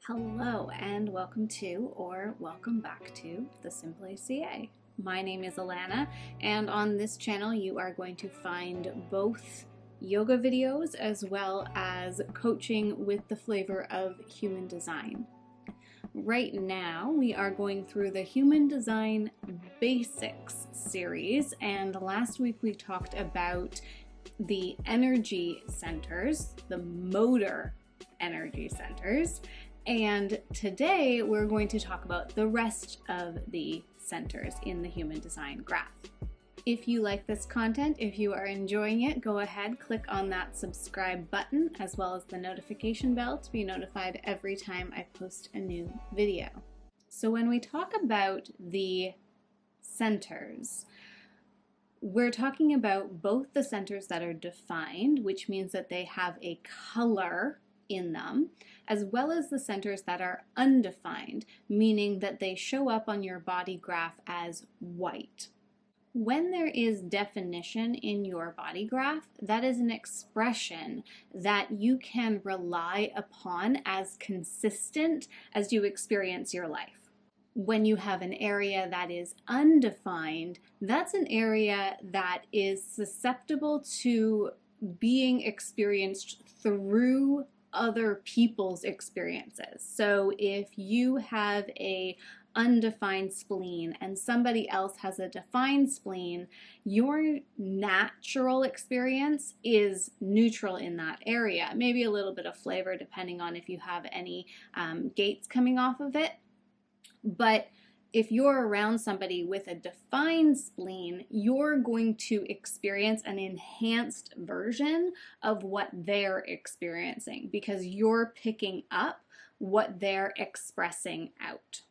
Hello and welcome to or welcome back to TheSimplyCa. My name is Alana, and on this channel you are going to find both yoga videos as well as coaching with the flavor of human design. Right now we are going through the Human Design Basics series, and last week we talked about the energy centers, the motor energy centers. And today we're going to talk about the rest of the centers in the human design graph. If you like this content, if you are enjoying it, go ahead, click on that subscribe button as well as the notification bell to be notified every time I post a new video. So when we talk about the centers, we're talking about both the centers that are defined, which means that they have a color in them, as well as the centers that are undefined, meaning that they show up on your body graph as white. When there is definition in your body graph, that is an expression that you can rely upon as consistent as you experience your life. When you have an area that is undefined, that's an area that is susceptible to being experienced through other people's experiences. So if you have a undefined spleen and somebody else has a defined spleen, your natural experience is neutral in that area. Maybe a little bit of flavor depending on if you have any gates coming off of it. But if you're around somebody with a defined spleen, you're going to experience an enhanced version of what they're experiencing because you're picking up what they're expressing out.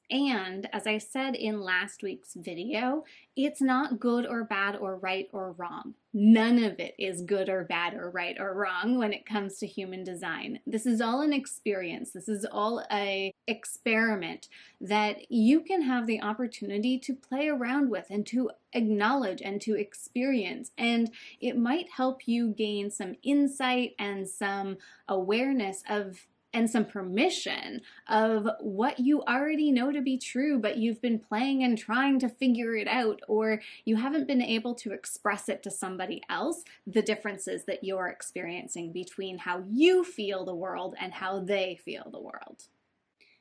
And as I said in last week's video, it's not good or bad or right or wrong. None of it is good or bad or right or wrong when it comes to human design. This is all an experience. This is all an experiment that you can have the opportunity to play around with and to acknowledge and to experience. And it might help you gain some insight and some awareness of and some permission of what you already know to be true, but you've been playing and trying to figure it out, or you haven't been able to express it to somebody else, the differences that you're experiencing between how you feel the world and how they feel the world.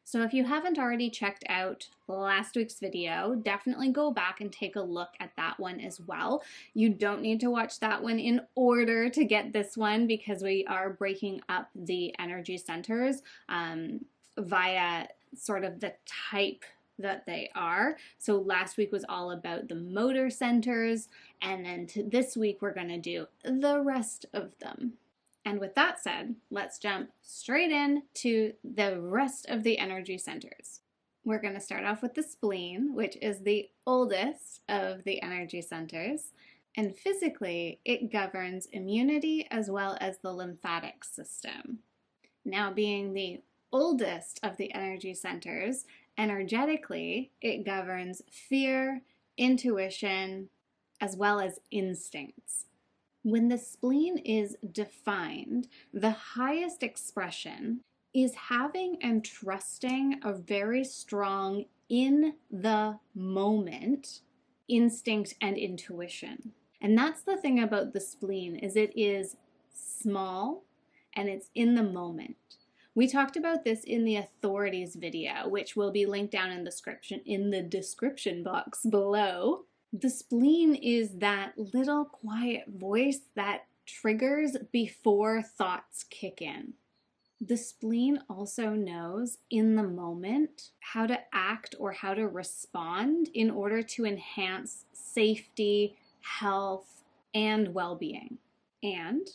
So if you haven't already checked out last week's video, definitely go back and take a look at that one as well. You don't need to watch that one in order to get this one because we are breaking up the energy centers via sort of the type that they are. So last week was all about the motor centers, and then this week we're going to do the rest of them. And with that said, let's jump straight in to the rest of the energy centers. We're going to start off with the spleen, which is the oldest of the energy centers. And physically, it governs immunity as well as the lymphatic system. Now, being the oldest of the energy centers, energetically, it governs fear, intuition, as well as instincts. When the spleen is defined, the highest expression is having and trusting a very strong in the moment instinct and intuition. And that's the thing about the spleen, is it is small and it's in the moment. We talked about this in the authorities video, which will be linked down in the description box below. The spleen is that little quiet voice that triggers before thoughts kick in. The spleen also knows in the moment how to act or how to respond in order to enhance safety, health, and well-being. And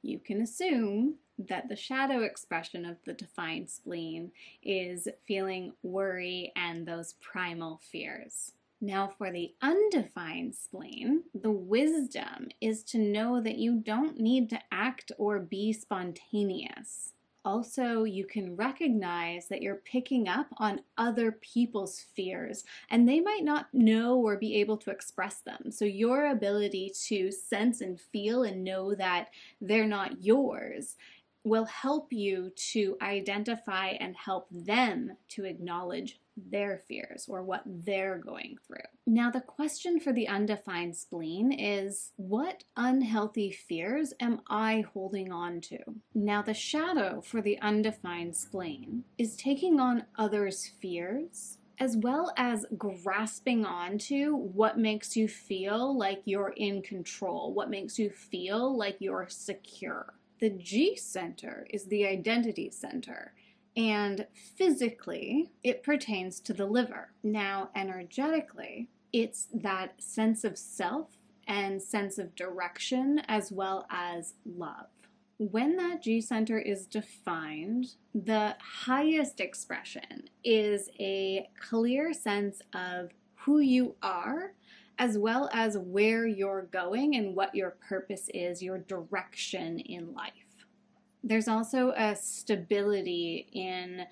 you can assume that the shadow expression of the defined spleen is feeling worry and those primal fears. Now for the undefined spleen, the wisdom is to know that you don't need to act or be spontaneous. Also, you can recognize that you're picking up on other people's fears, and they might not know or be able to express them. So your ability to sense and feel and know that they're not yours will help you to identify and help them to acknowledge their fears or what they're going through. Now, the question for the undefined spleen is, what unhealthy fears am I holding on to? Now, the shadow for the undefined spleen is taking on others' fears, as well as grasping onto what makes you feel like you're in control, what makes you feel like you're secure. The G center is the identity center, and physically, it pertains to the liver. Now, energetically, it's that sense of self and sense of direction as well as love. When that G center is defined, the highest expression is a clear sense of who you are, as well as where you're going and what your purpose is, your direction in life. There's also a stability in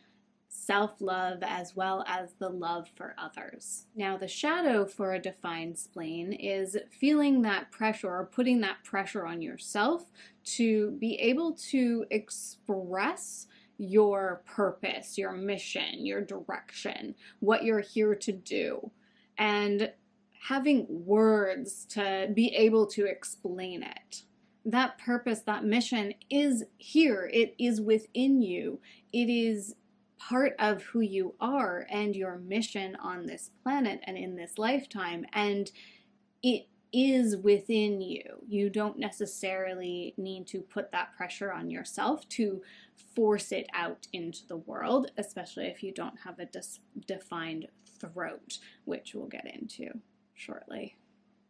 self-love as well as the love for others. Now, the shadow for a defined spleen is feeling that pressure or putting that pressure on yourself to be able to express your purpose, your mission, your direction, what you're here to do, and having words to be able to explain it. That purpose, that mission is here. It is within you. It is part of who you are and your mission on this planet and in this lifetime. And it is within you. You don't necessarily need to put that pressure on yourself to force it out into the world, especially if you don't have a defined throat, which we'll get into shortly.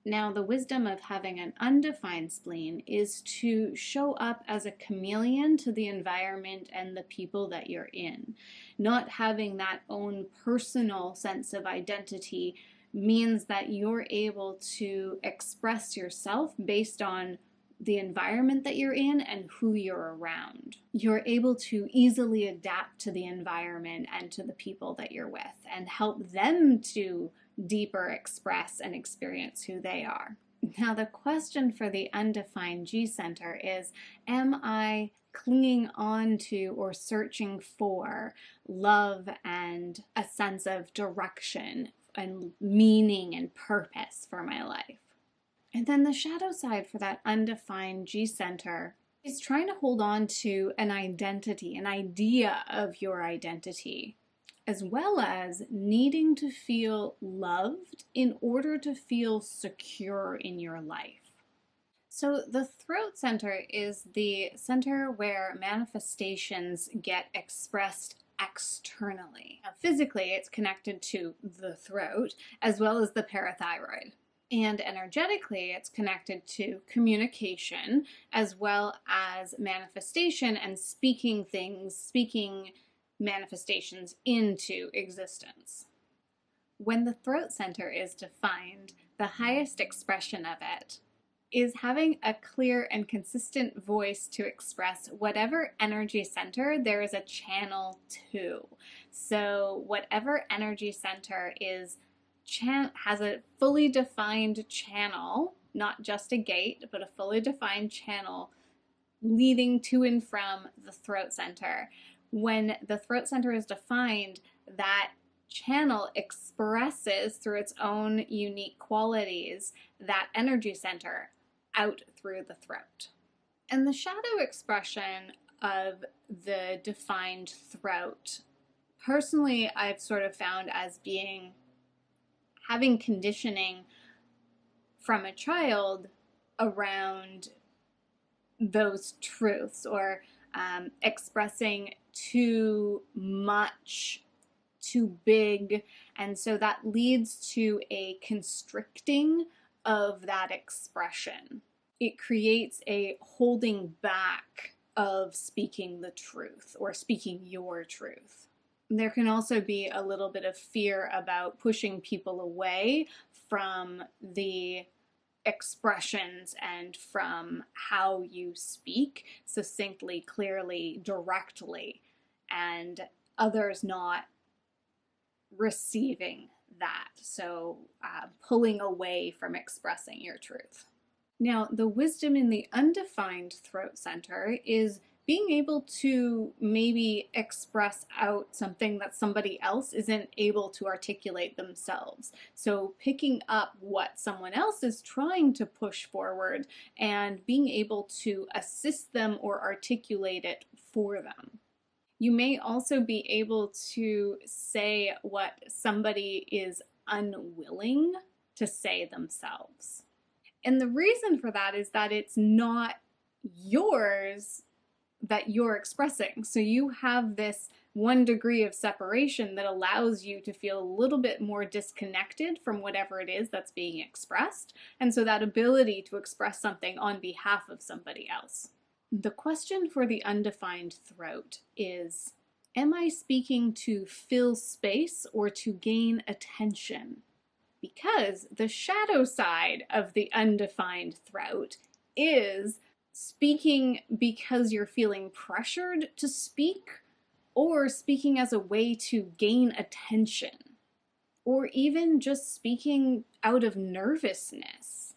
Now, the wisdom of having an undefined spleen is to show up as a chameleon to the environment and the people that you're in. Not having that own personal sense of identity means that you're able to express yourself based on the environment that you're in and who you're around. You're able to easily adapt to the environment and to the people that you're with and help them to deeper express and experience who they are. Now, the question for the undefined G center is, am I clinging on to or searching for love and a sense of direction and meaning and purpose for my life? And then the shadow side for that undefined G center is trying to hold on to an identity, an idea of your identity, as well as needing to feel loved in order to feel secure in your life. So the throat center is the center where manifestations get expressed externally. Now, physically, it's connected to the throat as well as the parathyroid. And energetically, it's connected to communication as well as manifestation and speaking things, speaking manifestations into existence. When the throat center is defined, the highest expression of it is having a clear and consistent voice to express whatever energy center there is a channel to. So whatever energy center is has a fully defined channel, not just a gate, but a fully defined channel leading to and from the throat center. When the throat center is defined, that channel expresses through its own unique qualities that energy center out through the throat. And the shadow expression of the defined throat, personally, I've sort of found as being having conditioning from a child around those truths, or expressing too much, too big, and so that leads to a constricting of that expression. It creates a holding back of speaking the truth or speaking your truth. There can also be a little bit of fear about pushing people away from the expressions and from how you speak succinctly, clearly, directly, and others not receiving that. So pulling away from expressing your truth. Now, the wisdom in the undefined throat center is being able to maybe express out something that somebody else isn't able to articulate themselves. So picking up what someone else is trying to push forward and being able to assist them or articulate it for them. You may also be able to say what somebody is unwilling to say themselves. And the reason for that is that it's not yours that you're expressing. So you have this 1 degree of separation that allows you to feel a little bit more disconnected from whatever it is that's being expressed. And so that ability to express something on behalf of somebody else. The question for the undefined throat is, am I speaking to fill space or to gain attention? Because the shadow side of the undefined throat is speaking because you're feeling pressured to speak, or speaking as a way to gain attention, or even just speaking out of nervousness.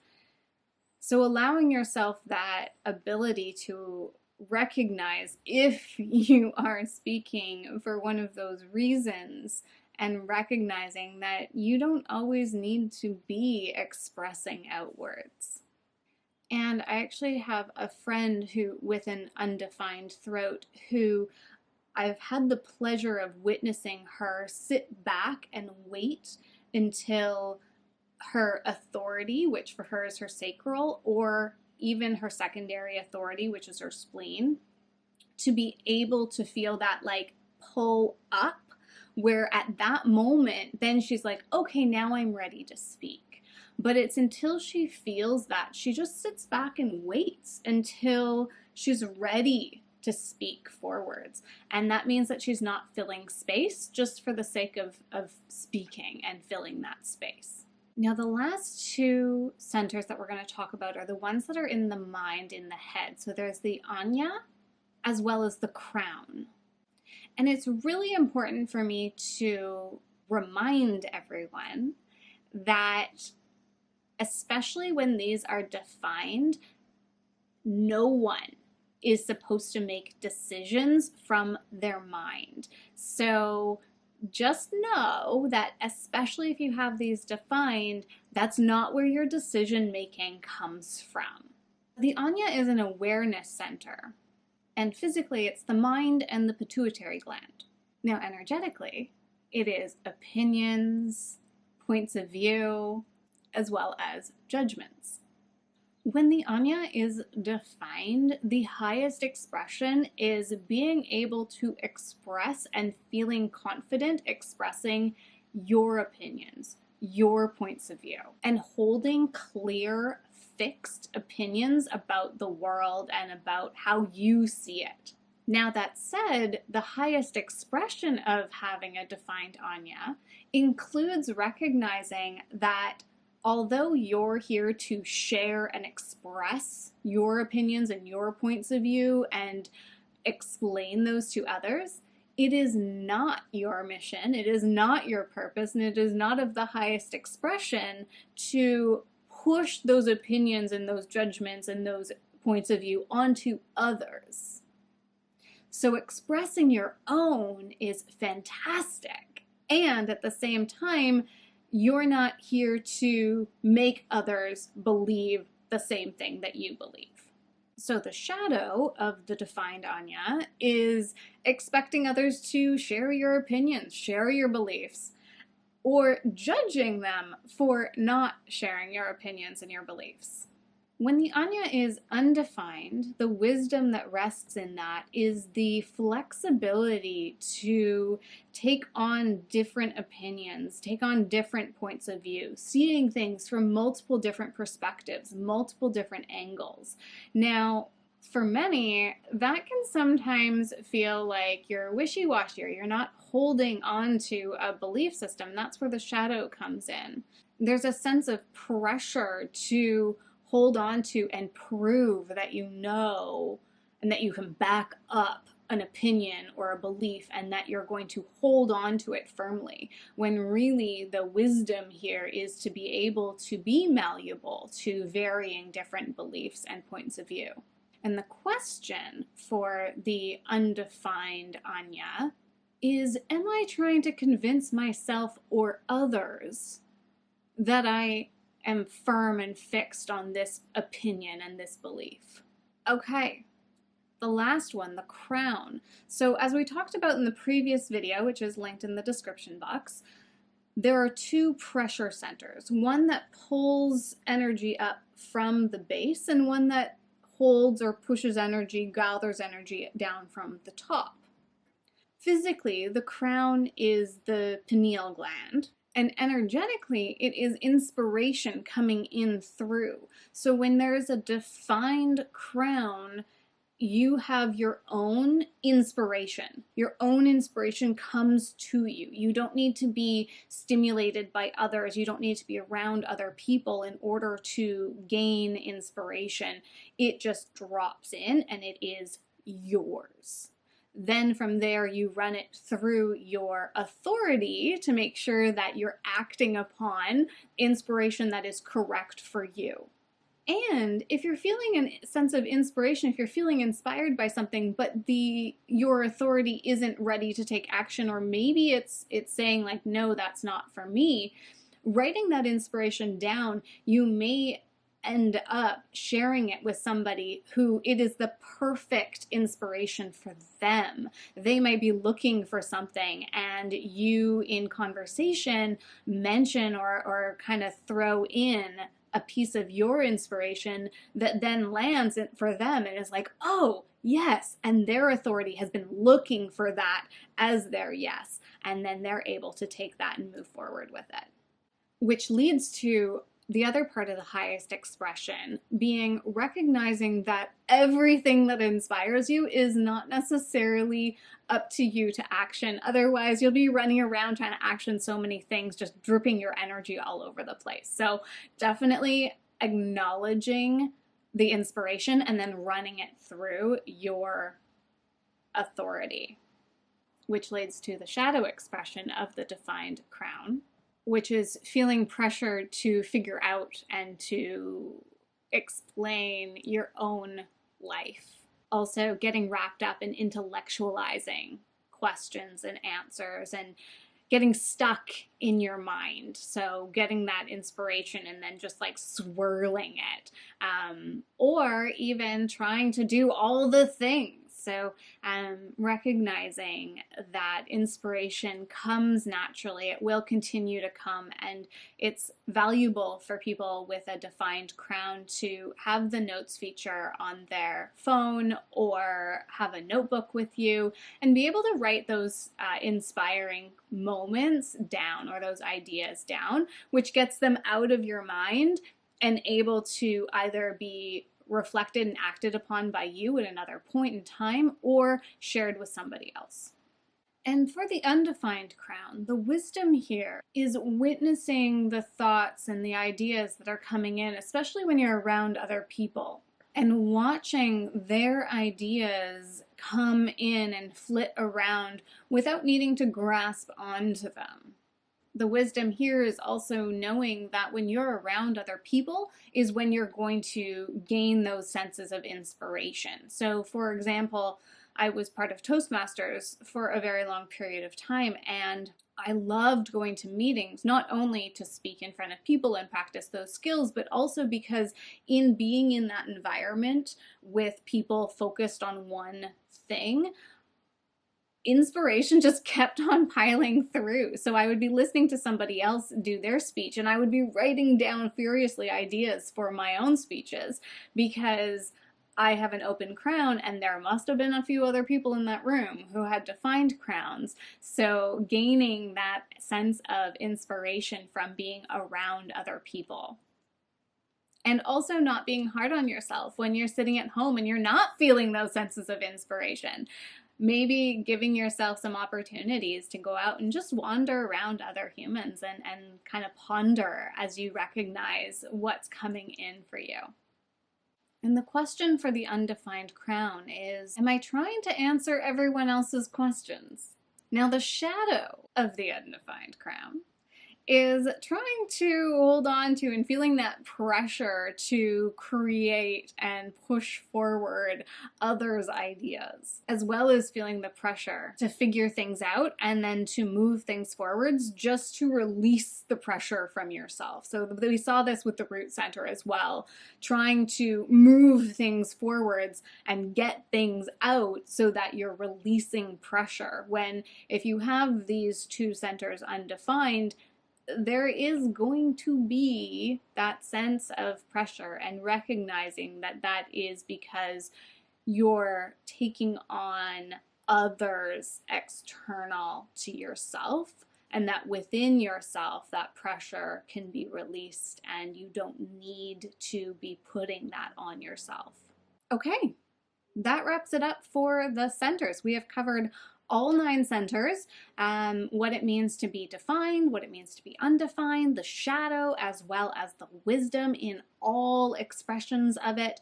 So allowing yourself that ability to recognize if you are speaking for one of those reasons, and recognizing that you don't always need to be expressing outwards. And I actually have a friend who, with an undefined throat, who I've had the pleasure of witnessing her sit back and wait until her authority, which for her is her sacral, or even her secondary authority, which is her spleen, to be able to feel that like pull up, where at that moment, then she's like, okay, now I'm ready to speak. But it's until she feels that, she just sits back and waits until she's ready to speak forwards. And that means that she's not filling space just for the sake of speaking and filling that space. Now, the last 2 centers that we're going to talk about are the ones that are in the mind, in the head. So there's the Ajna as well as the crown. And it's really important for me to remind everyone that, especially when these are defined, no one is supposed to make decisions from their mind. So just know that, especially if you have these defined, that's not where your decision making comes from. The Ajna is an awareness center, and physically it's the mind and the pituitary gland. Now, energetically, it is opinions, points of view, as well as judgments. When the Ajna is defined, the highest expression is being able to express and feeling confident expressing your opinions, your points of view, and holding clear, fixed opinions about the world and about how you see it. Now, that said, the highest expression of having a defined Ajna includes recognizing that although you're here to share and express your opinions and your points of view and explain those to others, it is not your mission, it is not your purpose, and it is not of the highest expression to push those opinions and those judgments and those points of view onto others. So expressing your own is fantastic, and at the same time, you're not here to make others believe the same thing that you believe. So the shadow of the defined Ajna is expecting others to share your opinions, share your beliefs, or judging them for not sharing your opinions and your beliefs. When the Ajna is undefined, the wisdom that rests in that is the flexibility to take on different opinions, take on different points of view, seeing things from multiple different perspectives, multiple different angles. Now, for many, that can sometimes feel like you're wishy-washy, or you're not holding on to a belief system. That's where the shadow comes in. There's a sense of pressure to hold on to and prove that you know and that you can back up an opinion or a belief, and that you're going to hold on to it firmly, when really the wisdom here is to be able to be malleable to varying different beliefs and points of view. And the question for the undefined Ajna is, am I trying to convince myself or others that I am firm and fixed on this opinion and this belief? Okay, the last one, the crown. So as we talked about in the previous video, which is linked in the description box, there are two pressure centers, one that pulls energy up from the base and one that holds or pushes energy, gathers energy down from the top. Physically, the crown is the pineal gland, and energetically, it is inspiration coming in through. So when there's a defined crown, you have your own inspiration. Your own inspiration comes to you. You don't need to be stimulated by others. You don't need to be around other people in order to gain inspiration. It just drops in and it is yours. Then from there, you run it through your authority to make sure that you're acting upon inspiration that is correct for you. And if you're feeling a sense of inspiration, if you're feeling inspired by something, but your authority isn't ready to take action, or maybe it's saying like, no, that's not for me, writing that inspiration down, you may end up sharing it with somebody who it is the perfect inspiration for them. They might be looking for something, and you in conversation mention or kind of throw in a piece of your inspiration that then lands for them and is like, oh, yes. And their authority has been looking for that as their yes. And then they're able to take that and move forward with it. Which leads to the other part of the highest expression being recognizing that everything that inspires you is not necessarily up to you to action. Otherwise, you'll be running around trying to action so many things, just dripping your energy all over the place. So definitely acknowledging the inspiration and then running it through your authority, which leads to the shadow expression of the defined crown, which is feeling pressured to figure out and to explain your own life. Also getting wrapped up in intellectualizing questions and answers and getting stuck in your mind. So getting that inspiration and then just like swirling it. Or even trying to do all the things. So recognizing that inspiration comes naturally, it will continue to come, and it's valuable for people with a defined crown to have the notes feature on their phone or have a notebook with you and be able to write those inspiring moments down or those ideas down, which gets them out of your mind and able to either be reflected and acted upon by you at another point in time or shared with somebody else. And for the undefined crown, the wisdom here is witnessing the thoughts and the ideas that are coming in, especially when you're around other people, and watching their ideas come in and flit around without needing to grasp onto them. The wisdom here is also knowing that when you're around other people is when you're going to gain those senses of inspiration. So for example, I was part of Toastmasters for a very long period of time, and I loved going to meetings, not only to speak in front of people and practice those skills, but also because in being in that environment with people focused on one thing, inspiration just kept on piling through. So I would be listening to somebody else do their speech and I would be writing down furiously ideas for my own speeches because I have an open crown and there must have been a few other people in that room who had defined crowns. So gaining that sense of inspiration from being around other people. And also not being hard on yourself when you're sitting at home and you're not feeling those senses of inspiration. Maybe giving yourself some opportunities to go out and just wander around other humans and kind of ponder as you recognize what's coming in for you. And the question for the undefined crown is, am I trying to answer everyone else's questions? Now, the shadow of the undefined crown is trying to hold on to and feeling that pressure to create and push forward others' ideas, as well as feeling the pressure to figure things out and then to move things forwards just to release the pressure from yourself. So we saw this with the root center as well, trying to move things forwards and get things out so that you're releasing pressure. When if you have these two centers undefined, there is going to be that sense of pressure, and recognizing that that is because you're taking on others external to yourself, and that within yourself that pressure can be released and you don't need to be putting that on yourself. Okay, that wraps it up for the centers. We have covered all 9 centers, what it means to be defined, what it means to be undefined, the shadow, as well as the wisdom in all expressions of it.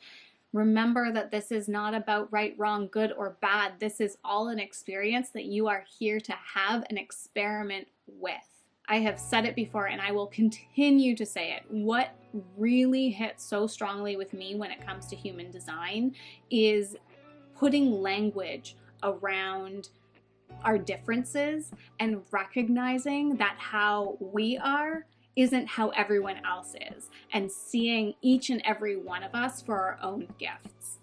Remember that this is not about right, wrong, good, or bad. This is all an experience that you are here to have an experiment with. I have said it before and I will continue to say it. What really hits so strongly with me when it comes to human design is putting language around our differences and recognizing that how we are isn't how everyone else is, and seeing each and every one of us for our own gifts.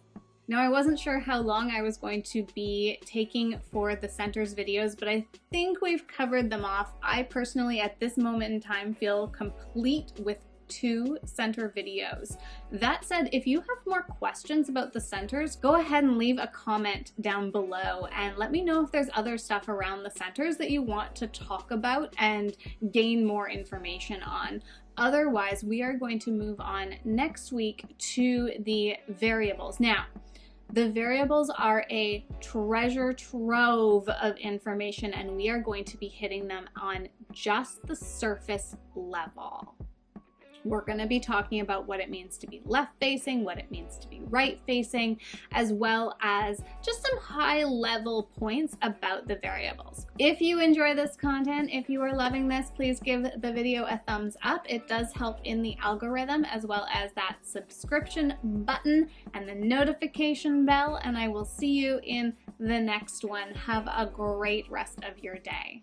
Now, I wasn't sure how long I was going to be taking for the centers videos, but I think we've covered them off. I personally, at this moment in time, feel complete with 2 center videos. That said, if you have more questions about the centers, go ahead and leave a comment down below and let me know if there's other stuff around the centers that you want to talk about and gain more information on. Otherwise, we are going to move on next week to the variables. Now, the variables are a treasure trove of information, and we are going to be hitting them on just the surface level. We're going to be talking about what it means to be left-facing, what it means to be right-facing, as well as just some high-level points about the variables. If you enjoy this content, if you are loving this, please give the video a thumbs up. It does help in the algorithm, as well as that subscription button and the notification bell, and I will see you in the next one. Have a great rest of your day.